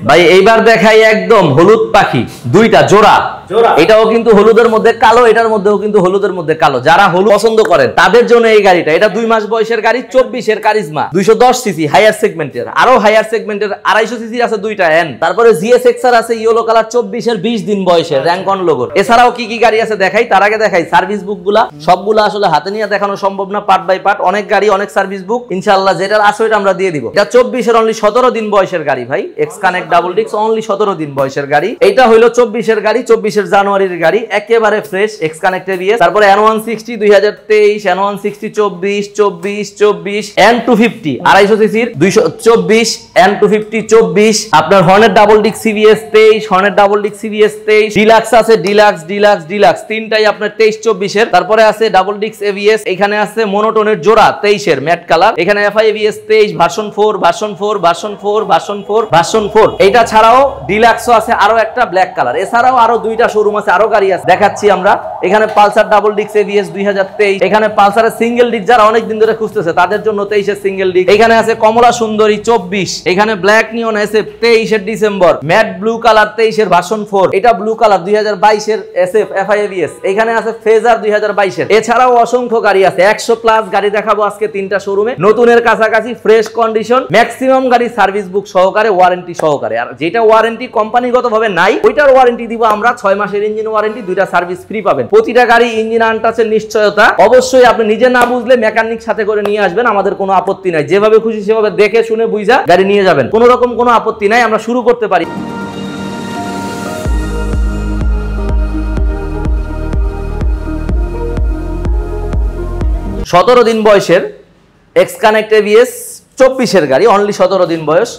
ভাই এইবার দেখাই একদম হলুদ পাখি, দুইটা জোড়া। এটাও কিন্তু হলুদের মধ্যে কালো, এটার মধ্যেও কিন্তু হলুদের মধ্যে কালো। যারা হলুদ পছন্দ করেন তাদের জন্য এই গাড়িটা। এটা 2 মাস বয়সের গাড়ি, 24 এর কারিজমা, 210 সিসি হাইয়ার সেগমেন্টের। আরো হাইয়ার সেগমেন্টের 250 সিসি আছে দুইটা এন। তারপরে জিএসএক্সআর আছে ইয়েলো কালার, 24 এর 20 দিন বয়সের, র‍্যাঙ্ক অন লোগোর। এছাড়াও কি কি গাড়ি আছে দেখাই, তার আগে দেখাই সার্ভিস বুক গুলা। সবগুলা আসলে হাতে নিয়ে দেখানো সম্ভব না, পার্ট বাই পার্ট। অনেক গাড়ি অনেক সার্ভিস বুক, ইনশাআল্লাহ যেটার আছে ওটা আমরা দিয়ে দিব। এটা 24 এর অনলি 17 দিন বয়সের গাড়ি ভাই, এক্স কানেক্ট ডাবল ডিক্স, অনলি 17 দিন বয়সের গাড়ি। এটা হইলো 24 এর গাড়ি, 24 এর জানুয়ারির গাড়ি, একেবারে ফ্রেশ, এক্স কানেক্ট এবিএস। তারপরে N160 2023, N160 24 24 24, N250 250 সিসির 224, N250 24। আপনার হর্নেট ডাবল ডিক্স সিবিএস 23, হর্নেট ডাবল ডিক্স সিবিএস 23। ডিলাক্স আছে, ডিলাক্স ডিলাক্স ডিলাক্স তিনটাই আপনার 23 24 এর। তারপরে আছে ডাবল ডিক্স এবিএস, এখানে আছে মনোটোনের জোড়া 23 এর ম্যাট কালার। এখানে FI ABS 23 version 4 version 4 version 4 version 4 version 4। এইটা ছাড়াও ডিলাক্সও আছে আরো একটা ব্ল্যাক কালার। এছাড়াও আরো দুইটা শোরুম আছে, আরো গাড়ি আছে, দেখাচ্ছি আমরা। এখানে পালসার ডাবল ডিক্স এবিএস 2023, এখানে পালসারের সিঙ্গেল ডিক্স যারা অনেক দিন ধরে খুঁজতেছে তাদের জন্য 23 এর সিঙ্গেল ডিক্স। এখানে আছে কমলা সুন্দরী 24, এখানে ব্ল্যাক নিয়ন এসএফ 23 এর ডিসেম্বর, ম্যাট ব্লু কালার 23 এর ভার্সন 4, এটা ব্লু কালার 2022 এর এসএফ এফআই এবিএস। এখানে আছে ফেজার 2022 এর। এছাড়াও অসংখ্য গাড়ি আছে, 100 প্লাস গাড়ি দেখাবো আজকে তিনটা শোরুমে, নতুনের কাছাকাছি, ফ্রেশ কন্ডিশন, ম্যাক্সিমাম গাড়ি সার্ভিস বুক সহকারে, ওয়ারেন্টি সহকারে। আর যেটা ওয়ারেন্টি কোম্পানিগতভাবে নাই ওইটার ওয়ারেন্টি দিব আমরা 6 মাসের ইঞ্জিন ওয়ারেন্টি, 2টা সার্ভিস ফ্রি পাবেন। প্রতিটা গাড়ি ইঞ্জিন আনটাচের নিশ্চয়তা। অবশ্যই আপনি নিজে না বুঝলে মেকানিক সাথে করে নিয়ে আসবেন, আমাদের কোনো আপত্তি নাই। যেভাবে খুশি সেভাবে দেখে শুনে বুঝা গাড়ি নিয়ে যাবেন, কোনো রকম কোনো আপত্তি নাই। আমরা শুরু করতে পারি। সতেরো দিন বয়সের এক্স কানেক্ট এবিএস 24 এর গাড়ি, অনলি 17 দিন বয়স।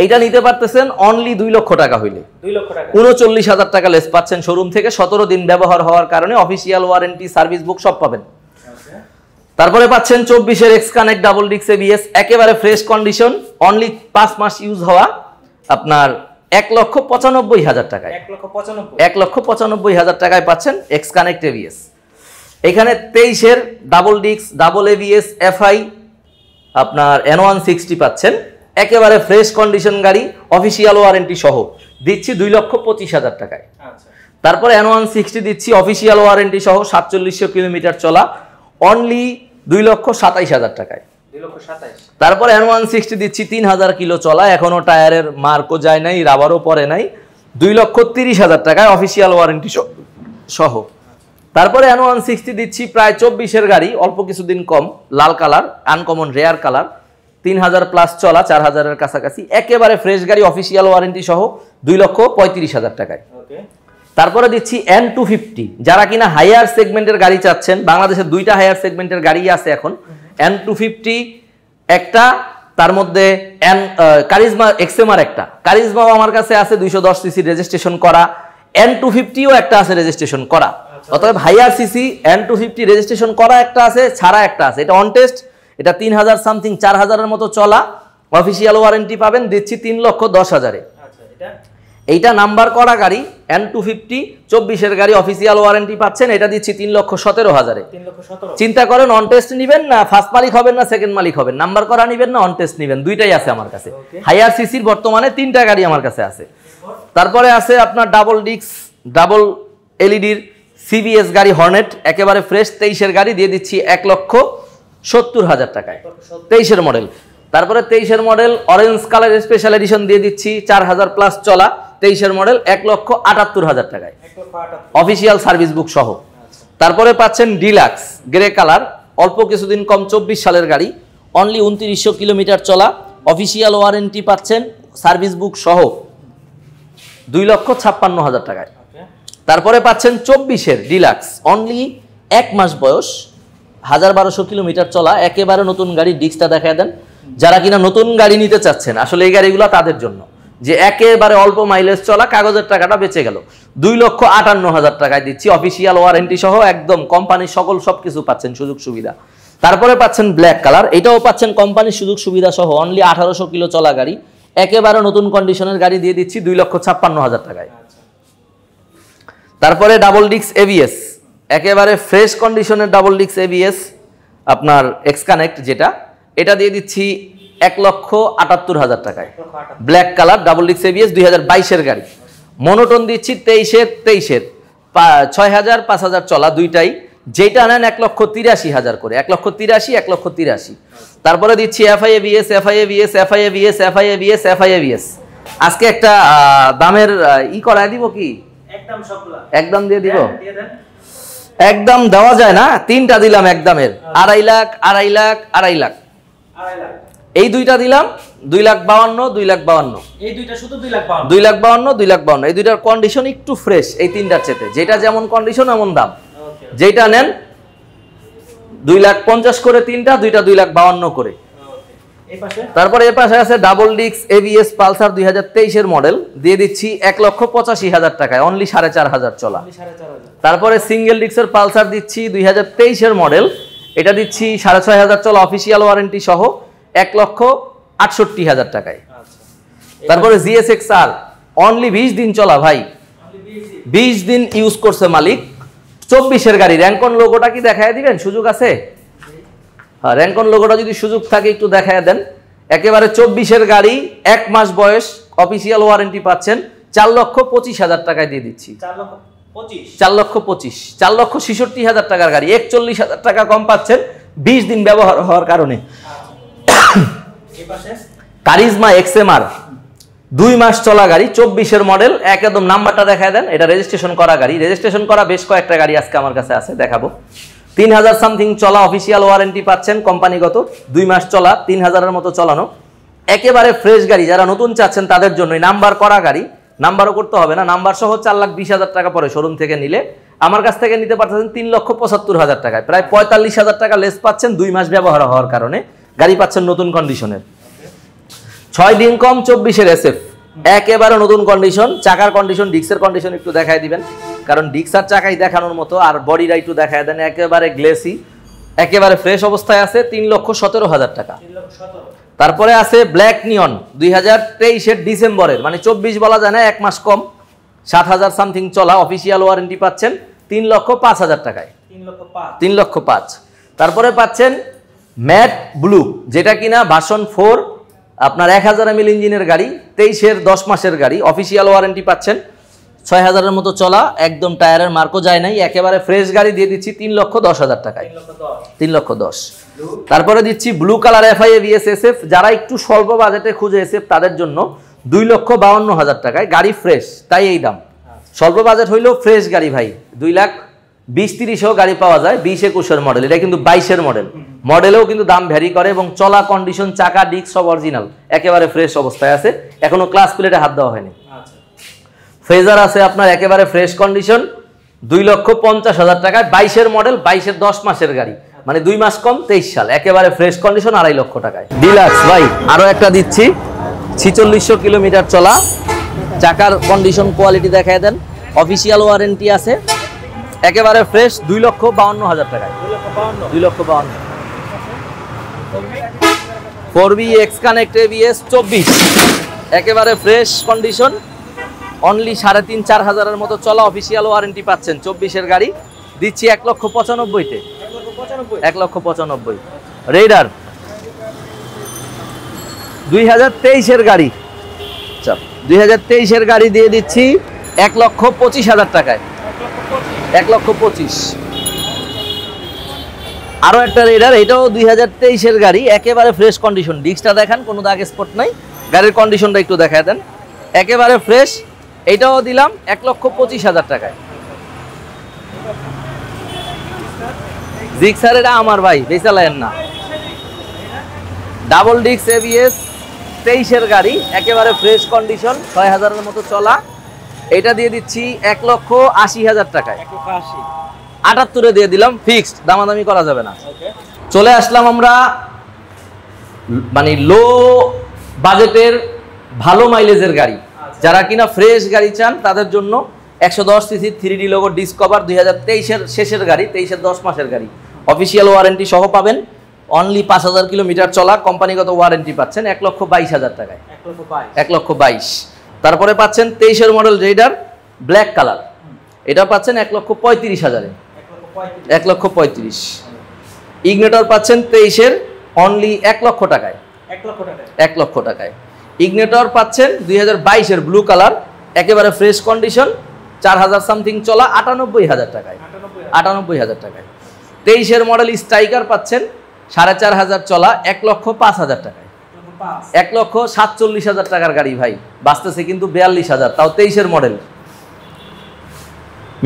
এইটা নিতে পারতেছেন অনলি 2 লক্ষ টাকা হইলে, 2 লক্ষ টাকা, 39,000 টাকা লেস পাচ্ছেন শোরুম থেকে। 17 দিন ব্যবহার হওয়ার কারণে অফিসিয়াল ওয়ারেন্টি, সার্ভিস বুক সব পাবেন। তারপরে পাচ্ছেন 24 এর এক্স কানেক্ট ডাবল ডিক্স এবিএস, একেবারে ফ্রেশ কন্ডিশন, অনলি 5 মাস ইউজ হওয়া, আপনার 1,95,000 টাকায়, 1,95,000 টাকায় পাচ্ছেন এক্স কানেক্ট এবিএস। এখানে 23 এর ডাবল ডিক্স ডাবল এবিএস এফআই আপনার N160 পাচ্ছেন, একেবারে ফ্রেশ কন্ডিশন গাড়ি, অফিসিয়াল ওয়ারেন্টি সহ দিচ্ছি 2,25,000 টাকায়। তারপরে N160 দিচ্ছি অফিসিয়াল ওয়ারেন্টি সহ 4700 কিলোমিটার চলা, অনলি 2,27,000 টাকায়। তারপরে N160 দিচ্ছি 3000 কিলো চলা, এখনো টায়ারের মার্কও যায় নাই, রাবারও পরে নাই, 2,30,000 টাকায় অফিসিয়াল ওয়ারেন্টি সহ। তারপরে N160 দিচ্ছি প্রায় 24 এর গাড়ি, অল্প কিছুদিন কম, লাল colour, uncommon rare colour, 3000 plus চলা, 4000 এর কাছাকাছি, একেবারে ফ্রেশ গাড়ি, অফিসিয়াল ওয়ারেন্টি সহ 2,35,000 টাকায়। তারপরে দিচ্ছি N250, যারা কিনা হাইয়ার সেগমেন্টের গাড়ি চাচ্ছেন, বাংলাদেশে 2টা হাইয়ার সেগমেন্টের গাড়ি আছে এখন, N250 একটা, তার মধ্যে কারিজমা এক্সএমআর একটা, কারিজমাও আমার কাছে আছে 210 সিসি রেজিস্ট্রেশন করা, N250ও একটা আছে রেজিস্ট্রেশন করা। অতএব হাইয়ার সিসি N250 রেজিস্ট্রেশন করা একটা আছে, ছাড়া একটা আছে, এটা অন টেস্ট, এটা 3000 সামথিং, 4000 এর মতো চলা, অফিসিয়াল ওয়ারেন্টি পাবেন, দিচ্ছি 3,10,000-এ। এইটা নাম্বার করা গাড়ি N250 24 এর গাড়ি, অফিসিয়াল ওয়ারেন্টি পাচ্ছেন, এটা দিচ্ছি 3,17,000-এ। চিন্তা করেন অন টেস্ট নেবেন না ফার্স্ট মালিক হবেন না সেকেন্ড মালিক হবেন, নাম্বার করা নেবেন না অন টেস্ট নেবেন, দুইটাই আছে আমার কাছে। হাইয়ার সিসির বর্তমানে 3টা গাড়ি আমার কাছে আছে। তারপরে আছে আপনার ডাবল ডিক্স ডাবল এলইডির সিবিএস গাড়ি হর্নেট, একেবারে ফ্রেশ 23 এর গাড়ি, দিয়ে দিচ্ছি 1,70,000 টাকায়, 23 এর মডেল। তারপরে 23 এর model orange colour special edition দিয়ে দিচ্ছি 4000 প্লাস চলা, 23 এর মডেল, 1,78,000 টাকায়, অফিসিয়াল সার্ভিস বুক সহ। তারপরে পাচ্ছেন ডিলাক্স গ্রে কালার, অল্প কিছুদিন কম, 24 সালের গাড়ি, অনলি 2900 কিলোমিটার চলা, অফিসিয়াল ওয়ারেন্টি পাচ্ছেন সার্ভিস বুক সহ 2,56,000 টাকায়। তারপরে পাচ্ছেন 24 এর ডিলাক্স, অনলি 1 মাস বয়স, 1200 কিলোমিটার চলা, একেবারে নতুন গাড়ি। ডিস্কটা দেখায় দেন যারা কিনা নতুন গাড়ি নিতে চাচ্ছেন, আসলে এই গাড়িগুলো তাদের জন্য, যে একেবারে অল্প মাইলেজ চলা, কাগজের টাকাটা বেঁচে গেল। 2,58,000 টাকায় দিচ্ছি, অফিসিয়াল ওয়ারেন্টি সহ, একদম কোম্পানির সকল সবকিছু পাচ্ছেন, সুযোগ সুবিধা। তারপরে পাচ্ছেন ব্ল্যাক কালার, এটাও পাচ্ছেন কোম্পানির সুযোগ সুবিধা সহ, অনলি 1800 কিলো চলা গাড়ি, একেবারে নতুন কন্ডিশনের গাড়ি, দিয়ে দিচ্ছি 2,56,000 টাকায়। তারপরে ডাবল ডিক্স এবিএস, একেবারে ফ্রেশ কন্ডিশনের ডাবল ডিক্স এবিএস আপনার এক্স কানেক্ট যেটা, এটা দিয়ে দিচ্ছি 1,78,000 টাকায়। ব্ল্যাক কালার ডাবল ডিক্স এবিএস 2022-এর গাড়ি। মনোটন দিচ্ছি 23-এর 6,000 5,000 চলা দুইটাই, যেটা নেন 1,83,000 করে, 1,83,000 1,83,000। তারপরে দিচ্ছি FIABS। আজকে একটা দামের করায় দিব কি, একদম দিয়ে দিব, একদম দেওয়া যায় না, তিনটা দিলাম একদমের, 2.5 লাখ। এই দুইটা দিলাম 2,52,000, 2,52,000, এই দুইটা শুধু 2,52,000, 2,52,000। এই দুইটার কন্ডিশন একটু ফ্রেশ, এই তিনটার চেয়ে যেটা যেমন কন্ডিশন এমন দাম। যেটা নেন 2,50,000 করে তিনটা, দুইটা 2,52,000 করে। তারপরে এর পাশে আছে ডাবল ডিক্স এবিএস পালসার 2023-এর মডেল, দিয়ে দিচ্ছি 1,85,000 টাকায়, অনলি 4,500 চলা। তারপরে সিঙ্গেল ডিক্সের পালসার দিচ্ছি 2023-এর মডেল, এটা দিচ্ছি 6,500 চলা, অফিসিয়াল ওয়ারেন্টি সহ 1,68,000 টাকায়। তারপরে GSX-R অনলি 20 দিন চলা ভাই, 20 দিন ইউজ করছে মালিক, 24-এর গাড়ি। র্যাঙ্কন লোগোটা কি দেখায় দিবেন, সুযোগ আছে? হ্যাঁ, র্যাঙ্কন লোগোটা যদি সুযোগ থাকে একটু দেখায় দেন। একেবারে 24-এর গাড়ি, 1 মাস বয়স, অফিসিয়াল ওয়ারেন্টি পাচ্ছেন 4,25,000 টাকায় দিয়ে দিচ্ছি। 4,25,000, 4,66,000 টাকার গাড়ি, 41,000 টাকা কম পাচ্ছেন 20 দিন ব্যবহার হওয়ার কারণে। কারিজমা XMR 2 মাস চলা গাড়ি, 24-এর মডেল, একদম নাম্বারটা দেখায় দেন। এটা রেজিস্ট্রেশন করা গাড়ি, রেজিস্ট্রেশন করা বেশ কয়েকটা গাড়ি আজকে আমার কাছে আছে, দেখাবো। 3,000 সামথিং চলা, অফিসিয়াল ওয়ারেন্টি পাচ্ছেন কোম্পানিগত, 2 মাস চলা, 3,000-এর মতো চালানো, একেবারে ফ্রেশ গাড়ি। যারা নতুন চাচ্ছেন তাদের জন্যই, নাম্বার করা গাড়ি, নাম্বারও করতে হবে না, নাম্বার সহ 4,20,000 টাকা পরে শোরুম থেকে নিলে। আমার কাছ থেকে নিতে পারতেছেন 3,75,000 টাকায়, প্রায় 45,000 টাকা লেস পাচ্ছেন 2 মাস ব্যবহার হওয়ার কারণে। গাড়ি পাচ্ছেন নতুন কন্ডিশনের, 6 দিন কম, 24-এর SF, একেবারে নতুন কন্ডিশন। চাকার কন্ডিশন, ডিক্সের কন্ডিশন একটু দেখায় দিবেন, কারণ ডিক্স আর চাকাই দেখানোর মতো, আর বডিটা একটু দেখায় দেন। একেবারে গ্লেসি, একেবারে ফ্রেশ অবস্থায় আছে, 3,17,000 টাকা। তারপরে আছে ব্ল্যাক নিয়ন 2023-এর ডিসেম্বরের, মানে 24 বলা যায় না, 1 মাস কম, 7,000 সামথিং চলা, অফিসিয়াল ওয়ারেন্টি পাচ্ছেন 3,05,000 টাকায়, 3,05,000। তারপরে পাচ্ছেন ম্যাট ব্লু, যেটা কিনা ভার্সন 4, আপনার 1,000 ml ইঞ্জিনের গাড়ি, 23-এর 10 মাসের গাড়ি, অফিসিয়াল ওয়ারেন্টি পাচ্ছেন 6,000-এর মতো চলা, একদম টায়ারের মার্কও যায় নাই, একেবারে ফ্রেশ গাড়ি, দিয়ে দিচ্ছি 3,10,000 টাকায়, 3,10,000। তারপরে দিচ্ছি ব্লু কালার FIABS SF, যারা একটু স্বল্প বাজেটে খুঁজে SF তাদের জন্য 2,52,000 টাকায়, গাড়ি ফ্রেশ, তাই এই দাম। স্বল্প বাজেট হইলেও ফ্রেশ গাড়ি ভাই, 2,20,30-এও গাড়ি পাওয়া যায়, 20-21-এর মডেল, এটা কিন্তু 22-এর মডেল, মডেলেও কিন্তু দাম ভ্যারি করে, এবং চলা কন্ডিশন, চাকা ডিস্ক সব অরিজিনাল, একেবারে ফ্রেশ অবস্থায় আছে, এখনো ক্লাস প্লেটে হাত দেওয়া হয়নি। ফেজার আছে আপনার একেবারে ফ্রেশ কন্ডিশন, 2,50,000 টাকায়, 22-এর মডেল, 22-এর 10 মাসের গাড়ি, মানে 2 মাস কম, 23 সাল, একেবারে ফ্রেশ কন্ডিশন, 2.5 লক্ষ টাকায়। ডিলাক্স ভাই আরো একটা দিচ্ছি, 4600 কিলোমিটার চলা, চাকার কন্ডিশন কোয়ালিটি দেখায় দেন, অফিসিয়াল ওয়ারেন্টি আছে, একেবারে ফ্রেশ, 2,52,000 টাকায়, 2,52,000। 4B X Connect ABS 24, একেবারে ফ্রেশ কন্ডিশন, অনলি 3,500-4,000-এর মতো চলা, অফিসিয়াল ওয়ারেন্টি পাচ্ছেন, 24-এর গাড়ি, দিচ্ছি 1,95,000-তে, 1,95,000। রেডার 2023-এর গাড়ি, 2023-এর গাড়ি দিয়ে দিচ্ছি 1,25,000 টাকায়, 1,25,000। আরো একটা রেডার, এটাও 2023-এর গাড়ি, একেবারে ফ্রেশ কন্ডিশন, ডিস্কটা দেখান, কোনো দাগ স্পট নাই, গাড়ির কন্ডিশনটা একটু দেখায় দেন, একেবারে ফ্রেশ, এটাও দিলাম 1,25,000 টাকায়। জিক্সার, এটা আমার ভাই, বেচালেন না, ডাবল ডিক্স ABS 23-এর গাড়ি, একেবারে ফ্রেশ কন্ডিশন, 6,000-এর মতো চলা, এটা দিয়ে দিচ্ছি 1,80,000 টাকায়, 78-এ দিয়ে দিলাম, ফিক্সড, দামাদামি করা যাবে না। চলে আসলাম আমরা মানে লো বাজেটের ভালো মাইলেজের গাড়ি, যারা কিনা ফ্রেশ গাড়ি চান তাদের জন্য 110 সিসি 3D লোগো ডিসকভার 2023-এর শেষের গাড়ি, 23-এর 10 মাসের গাড়ি, অফিসিয়াল ওয়ারেন্টি সহ পাবেন, অনলি 5,000 কিলোমিটার চলা, কোম্পানিগত ওয়ারেন্টি পাচ্ছেন 1,22,000 টাকায়, 1,22,000। তারপরে পাচ্ছেন 23-এর মডেল রেডার ব্ল্যাক কালার, এটা পাচ্ছেন 1,35,000-এ, 1,35,000। ইগনেটর পাচ্ছেন 23-এর অনলি 1 লক্ষ টাকায়, 1 1 লক্ষ টাকায়। ইগনিটর পাচ্ছেন 2022 ব্লু কালার, একেবারে ফ্রেশ কন্ডিশন, 4000 সামথিং চলা, 98,000 টাকায়। 98,000 টাকায়। 23 মডেল স্ট্রাইকার পাচ্ছেন 4,500 চলা, 1,05,000 টাকায়। 1,47,000 টাকার গাড়ি ভাই, বাঁচতেছে কিন্তু 42,000, তাও 23 model.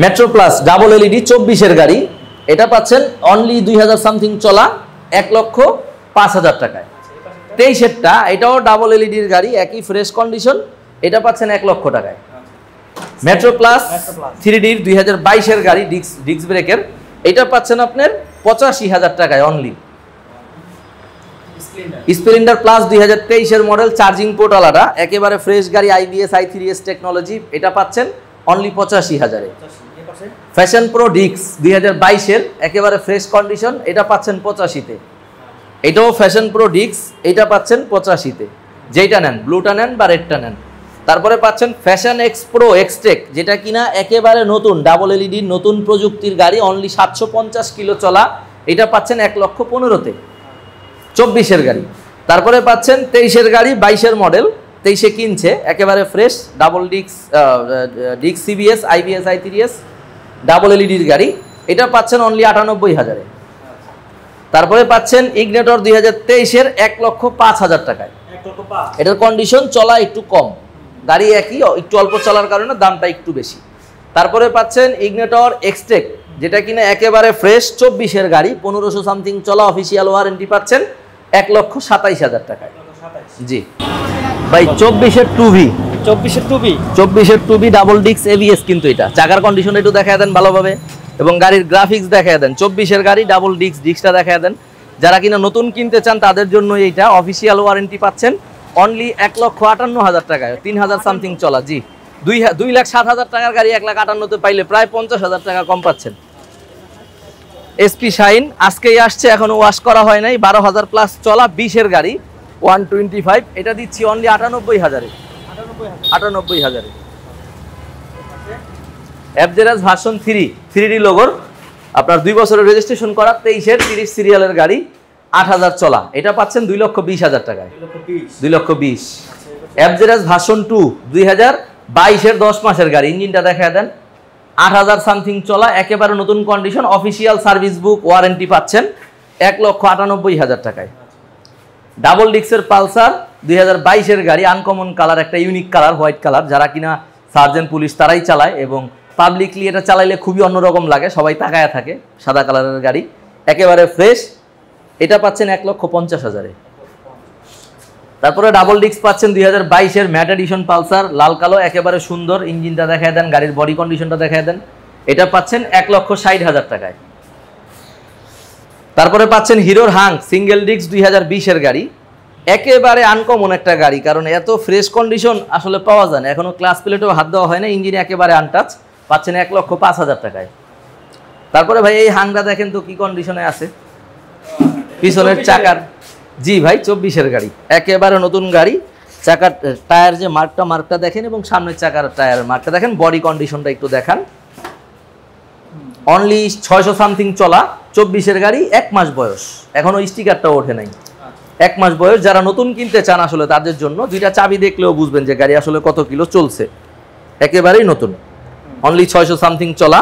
Metro plus double LED 24 গাড়ি, এটা পাচ্ছেন অনলি 2000 সামথিং চলা, 1,05,000 টাকায়। 23টা এটাও ডাবল এলইডির গাড়ি, একই ফ্রেশ কন্ডিশন, এটা পাচ্ছেন 1 লক্ষ টাকায়। মেট্রো প্লাস 3ডির 2022 গাড়ি, ডিস্ক ব্রেকের, এটা পাচ্ছেন আপনার 85,000 টাকায় only. Splendor plus 2023 model, charging port আলাদা, একেবারে ফ্রেশ গাড়ি, IBS i3s টেকনোলজি, এটা পাচ্ছেন অনলি 85,000-এ। ফ্যাশন প্রো ডিক্স 2022 একেবারে ফ্রেশ কন্ডিশন, এটা পাচ্ছেন 85-তে। এটাও ফ্যাশন প্রো ডিক্স, এটা পাচ্ছেন 85-তে, যেটা নেন, ব্লুটা নেন বা রেডটা নেন। তারপরে পাচ্ছেন ফ্যাশন এক্স প্রো এক্সটেক, যেটা কিনা একেবারে নতুন ডাবল এলইডি নতুন প্রযুক্তির গাড়ি, অনলি 750 কিলো চলা, এটা পাচ্ছেন 1,15,000-তে, 24 গাড়ি। তারপরে পাচ্ছেন 23 গাড়ি, 22 মডেল, 23 কিনছে, একেবারে ফ্রেশ ডাবল ডিক্স CBS IBS i3s ডাবল এলইডির গাড়ি, এটা পাচ্ছেন অনলি 98,000-এ। তারপরে পাচ্ছেন ইগনিটর 2023 1,05,000 টাকায়। এটার কন্ডিশন, চলা একটু কম, গাড়ি একই, একটু অল্প চলার কারণে দামটা একটু বেশি। তারপরে পাচ্ছেন ইগনিটর এক্সটেক, যেটা কিনা একেবারে ফ্রেশ 24 গাড়ি, 1500 সামথিং চলা, অফিসিয়াল ওয়ারেন্টি পাচ্ছেন 1,27,000 টাকায়। জি ভাই 24 টুবি ডাবল ডিক্স ABS, কিন্তু এটা চাকার কন্ডিশন একটু দেখায় দেন ভালোভাবে, এবং গাড়ির গ্রাফিক্স দেখায় দেন। 24 গাড়ি, ডাবল ডিক্সটা দেখায় দেন। যারা কিনা নতুন কিনতে চান তাদের জন্য এইটা, অফিসিয়াল ওয়ারেন্টি পাচ্ছেন অনলি 1,58,000 টাকায়, 3000 সামথিং চলা। জি 2,07,000 টাকার গাড়ি 1,58,000-তে পাইলে প্রায় 50,000 টাকা কম পাচ্ছেন। SP শাইন আজকেই আসছে, এখনো ওয়াশ করা হয় নাই, 12,000 প্লাস চলা, 20 গাড়ি, 125, এটা দিচ্ছি অনলি 98,000-এ। 98,000-এ। এফজেডএস ভার্সন 3D লোগোর, আপনার 2 বছরের রেজিস্ট্রেশন করা, 23 30 সিরিয়ালের গাড়ি, 8,000 চলা, এটা পাচ্ছেন 2,20,000 টাকায়। 2,20,000। এফজেডএস ভার্সন 2 2022 10 মাসের গাড়ি, ইঞ্জিনটা দেখায় দেন, 8,000 সামথিং চলা, একেবারে নতুন condition, official service book warranty পাচ্ছেন 1,98,000 টাকায়। ডাবল ডিক্সের পালসার 2022 গাড়ি, আনকমন কালার, একটা ইউনিক কালার, হোয়াইট কালার, যারা কিনা সার্জেন্ট পুলিশ তারাই চালায়, এবং পাবলিকলি এটা চালাইলে খুবই অন্যরকম লাগে, সবাই তাকায় থাকে। সাদা কালারের গাড়ি, একেবারে ফ্রেশ, এটা পাচ্ছেন 1,50,000-এ। তারপরে ডাবল ডিক্স পাচ্ছেন 2022 ম্যাট এডিশন পালসার, লাল কালো, একেবারে সুন্দর, ইঞ্জিনটা দেখায় দেন, গাড়ির বডি কন্ডিশনটা দেখায় দেন, এটা পাচ্ছেন 1,60,000 টাকায়। তারপরে পাচ্ছেন হিরোর হাঙ্ক সিঙ্গেল ডিক্স 2020 গাড়ি, একেবারে আনকমন একটা গাড়ি, কারণ এত ফ্রেশ কন্ডিশন আসলে পাওয়া যায় না, এখনো ক্লাস প্লেটেও হাত দেওয়া হয় না, ইঞ্জিন একেবারে আনটাচ, পাচ্ছেন 1,05,000 টাকায়। তারপরে ভাই এই হাঙ্কটা দেখেন তো কি কন্ডিশনে আছে, পিছনের চাকার, জি ভাই 24 গাড়ি, একেবারে নতুন গাড়ি, চাকার টায়ার যে মার্কটা দেখেন, এবং সামনের চাকার টায়ার মার্কটা দেখেন, বডি কন্ডিশনটা একটু দেখান। অনলি 600 সামথিং চলা, 24 গাড়ি, 1 মাস বয়স, এখনো স্টিকারটা ওঠে নাই, 1 মাস বয়স। যারা নতুন কিনতে চান আসলে তাদের জন্য, 2টা চাবি দেখলেও বুঝবেন যে গাড়ি আসলে কত কিলো চলছে, একেবারেই নতুন, অনলি 600 সামথিং চলা।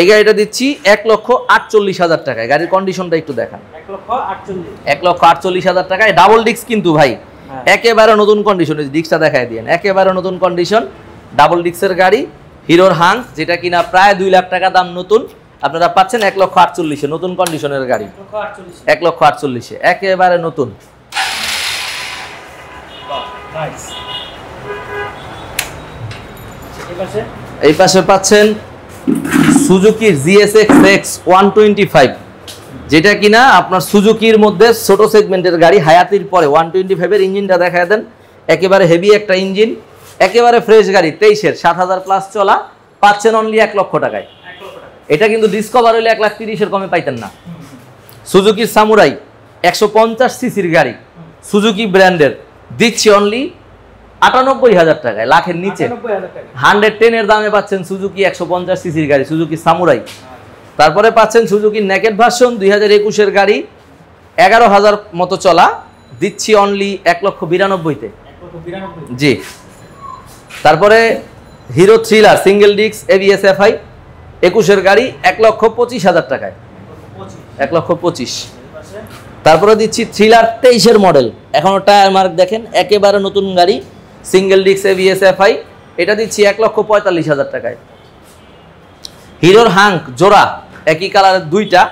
এই গাড়িটা দিচ্ছি 1,48,000 টাকায়, গাড়ির কন্ডিশনটা একটু দেখান। 1,48,000 টাকায়, ডাবল ডিক্স কিন্তু ভাই, একেবারে নতুন কন্ডিশন, ডিক্সটা দেখায় দিয়েন, একেবারে নতুন কন্ডিশন, ডাবল ডিক্সের গাড়ি, হিরোর হাঙ্ক, যেটা কিনা প্রায় 2 লাখ টাকা দাম নতুন, আপনারা পাচ্ছেন 1,48,000, নতুন কন্ডিশনের গাড়ি, 1,48,000, একেবারে নতুন। এই পাশে পাচ্ছেন সুজুকির GSX-X 125, যেটা কিনা আপনার সুজুকির মধ্যে ছোট সেগমেন্টের গাড়ি, হায়াতির পরে 125 এর ইঞ্জিনটা দেখায় দেন, একেবারে হেভি একটা ইঞ্জিন, একেবারে ফ্রেশ গাড়ি, 23 7,000 প্লাস চলা, পাচ্ছেন অনলি 1 লক্ষ টাকায়। এটা কিন্তু ডিসকভার হইলে 1,30,000 কমে পাইতেন না। সুজুকির সামুরাই 150 সিসির গাড়ি, সুজুকি ব্র্যান্ডের, দিচ্ছি অনলি 98,000 টাকায়, লাখের নিচে, 110 এর দামে পাচ্ছেন সুজুকি 150 সিসির গাড়ি, সুজুকি সামুরাই। তারপরে পাচ্ছেন সুজুকি নেকেড ভার্সন 2021 গাড়ি, 11,000 মতো চলা, দিচ্ছি অনলি 1,92,000-তে। জি। তারপরে Hero Thriller single disc ABS FI 21-এর গাড়ি 1,25,000 টাকায়, 1,25,000। তারপরে দিচ্ছি থ্রিলার 23-এর মডেল, এখনো টায়ার মার্ক দেখেন, একেবারে নতুন গাড়ি, সিঙ্গেল ডিস্ক এবিএস এফআই, এটা দিচ্ছি 1,45,000 টাকায়। হিরোর হাঙ্ক জোড়া একই কালারের দুইটা,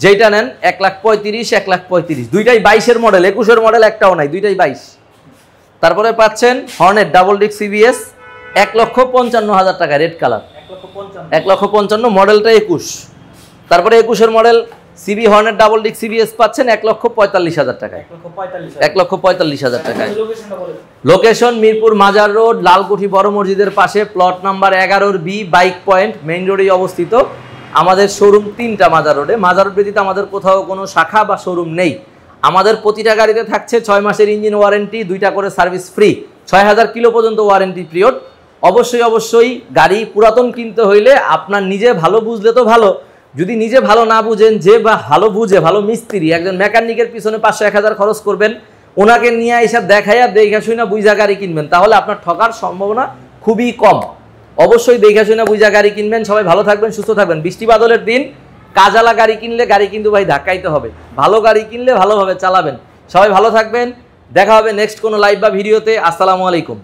যেটা নেন 1,35,000, 1,35,000, দুইটাই 22-এর মডেল, 21-এর মডেল একটাও নাই, দুইটাই 22। তারপরে পাচ্ছেন হর্নেট ডাবল ডিস্ক সিবিএস 1,55,000 টাকা, রেড কালার, 1,55,000, মডেলটা 21। তারপরে 21-এর model CB Hornet double disc CBS পাচ্ছেন 1,45,000 টাকায়, 1,45,000 টাকায়। লোকেশন মিরপুর মাজার রোড, লালকুঠি বড় মসজিদের পাশে, plot number 11 B, bike point, main রোডেই অবস্থিত। আমাদের শোরুম 3টা মাজার রোডে। মাজার রোড ব্যতীত আমাদের কোথাও কোনো শাখা বা শোরুম নেই। আমাদের প্রতিটা গাড়িতে থাকছে 6 মাসের ইঞ্জিন ওয়ারেন্টি, 2টা করে সার্ভিস ফ্রি, 6,000 কিলো পর্যন্ত ওয়ারেন্টি পিরিয়ড। অবশ্যই গাড়ি পুরাতন কিনতে হইলে আপনার নিজে ভালো বুঝলে তো ভালো, যদি নিজে ভালো না বুঝেন, যে বা ভালো বুঝে, ভালো মিস্ত্রি, একজন মেকানিকের পিছনে 500-1000 খরচ করবেন, ওনাকে নিয়ে এসে দেখাইয়া দেখা শুনে বুঝা গাড়ি কিনবেন, তাহলে আপনার ঠকার সম্ভাবনা খুবই কম। অবশ্যই দেখা শুনে বুঝা গাড়ি কিনবেন। সবাই ভালো থাকবেন, সুস্থ থাকবেন। বৃষ্টি বাদলের দিন কাজালা গাড়ি কিনলে গাড়ি কিন্তু ভাই ধাক্কাইতে হবে, ভালো গাড়ি কিনলে ভালোভাবে চালাবেন। সবাই ভালো থাকবেন, দেখা হবে নেক্সট কোনো লাইভ বা ভিডিওতে। আসসালামু আলাইকুম।